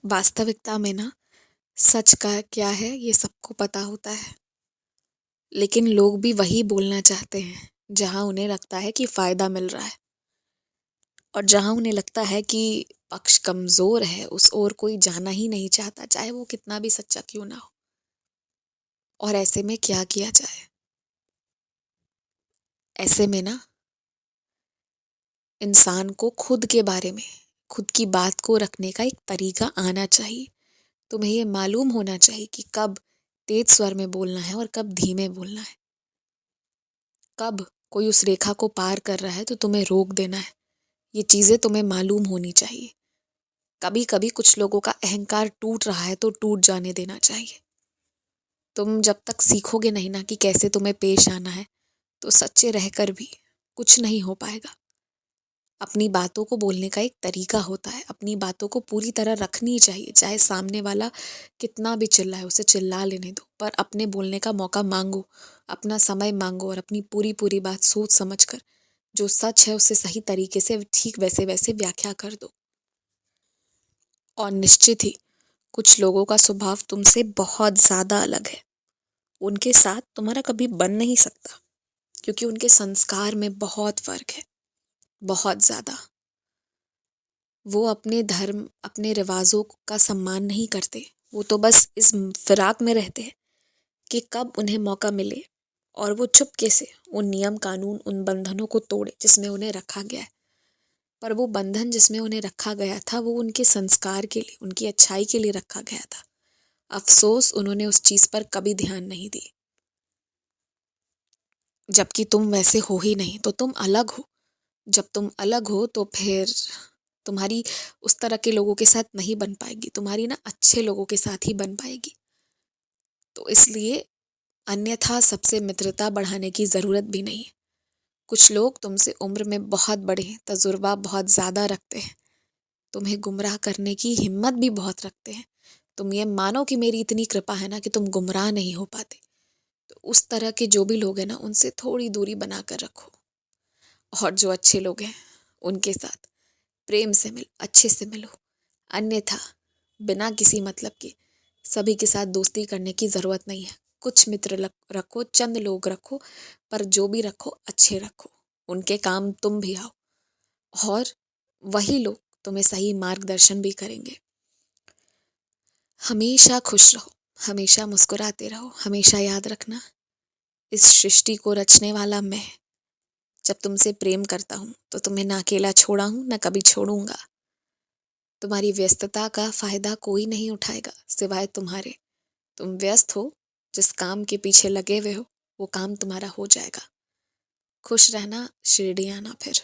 वास्तविकता में ना सच का क्या है ये सबको पता होता है। लेकिन लोग भी वही बोलना चाहते हैं जहां उन्हें लगता है कि फायदा मिल रहा है, और जहां उन्हें लगता है कि पक्ष कमजोर है उस ओर कोई जाना ही नहीं चाहता, चाहे वो कितना भी सच्चा क्यों ना हो। और ऐसे में क्या किया जाए? ऐसे में ना इंसान को खुद के बारे में, खुद की बात को रखने का एक तरीका आना चाहिए। तुम्हें ये मालूम होना चाहिए कि कब तेज स्वर में बोलना है और कब धीमे बोलना है। कब कोई उस रेखा को पार कर रहा है तो तुम्हें रोक देना है। ये चीजें तुम्हें मालूम होनी चाहिए। कभी कभी कुछ लोगों का अहंकार टूट रहा है तो टूट जाने देना चाहिए। तुम जब तक सीखोगे नहीं ना कि कैसे तुम्हें पेश आना है, तो सच्चे रहकर भी कुछ नहीं हो पाएगा। अपनी बातों को बोलने का एक तरीका होता है। अपनी बातों को पूरी तरह रखनी चाहिए, चाहे सामने वाला कितना भी चिल्लाए उसे चिल्ला लेने दो, पर अपने बोलने का मौका मांगो, अपना समय मांगो और अपनी पूरी पूरी बात सोच समझ कर जो सच है उसे सही तरीके से ठीक वैसे वैसे व्याख्या कर दो। और निश्चित ही कुछ लोगों का स्वभाव तुमसे बहुत ज्यादा अलग है। उनके साथ तुम्हारा कभी बन नहीं सकता, क्योंकि उनके संस्कार में बहुत फर्क है, बहुत ज्यादा। वो अपने धर्म, अपने रिवाजों का सम्मान नहीं करते। वो तो बस इस फिराक में रहते हैं कि कब उन्हें मौका मिले और वो चुपके से उन नियम कानून, उन बंधनों को तोड़े जिसमें उन्हें रखा गया है। पर वो बंधन जिसमें उन्हें रखा गया था वो उनके संस्कार के लिए, उनकी अच्छाई के लिए रखा गया था। अफसोस उन्होंने उस चीज पर कभी ध्यान नहीं दी। जबकि तुम वैसे हो ही नहीं, तो तुम अलग हो। जब तुम अलग हो तो फिर तुम्हारी उस तरह के लोगों के साथ नहीं बन पाएगी। तुम्हारी ना अच्छे लोगों के साथ ही बन पाएगी। तो इसलिए अन्यथा सबसे मित्रता बढ़ाने की जरूरत भी नहीं है। कुछ लोग तुमसे उम्र में बहुत बड़े हैं, तजुर्बा बहुत ज्यादा रखते हैं, तुम्हें गुमराह करने की हिम्मत भी बहुत रखते हैं। तुम ये मानो कि मेरी इतनी कृपा है ना कि तुम गुमराह नहीं हो पाते। तो उस तरह के जो भी लोग हैं ना, उनसे थोड़ी दूरी बना कर रखो। और जो अच्छे लोग हैं उनके साथ प्रेम से मिलो, अच्छे से मिलो। अन्यथा बिना किसी मतलब के सभी के साथ दोस्ती करने की जरूरत नहीं है। कुछ मित्र रखो, चंद लोग रखो, पर जो भी रखो अच्छे रखो। उनके काम तुम भी आओ, और वही लोग तुम्हें सही मार्गदर्शन भी करेंगे। हमेशा खुश रहो, हमेशा मुस्कुराते रहो। हमेशा याद रखना, इस सृष्टि को रचने वाला मैं जब तुमसे प्रेम करता हूँ तो तुम्हें ना अकेला छोड़ा हूँ, ना कभी छोड़ूंगा। तुम्हारी व्यस्तता का फायदा कोई नहीं उठाएगा सिवाय तुम्हारे। तुम व्यस्त हो, जिस काम के पीछे लगे हुए हो वो काम तुम्हारा हो जाएगा। खुश रहना, शिरडी आना फिर।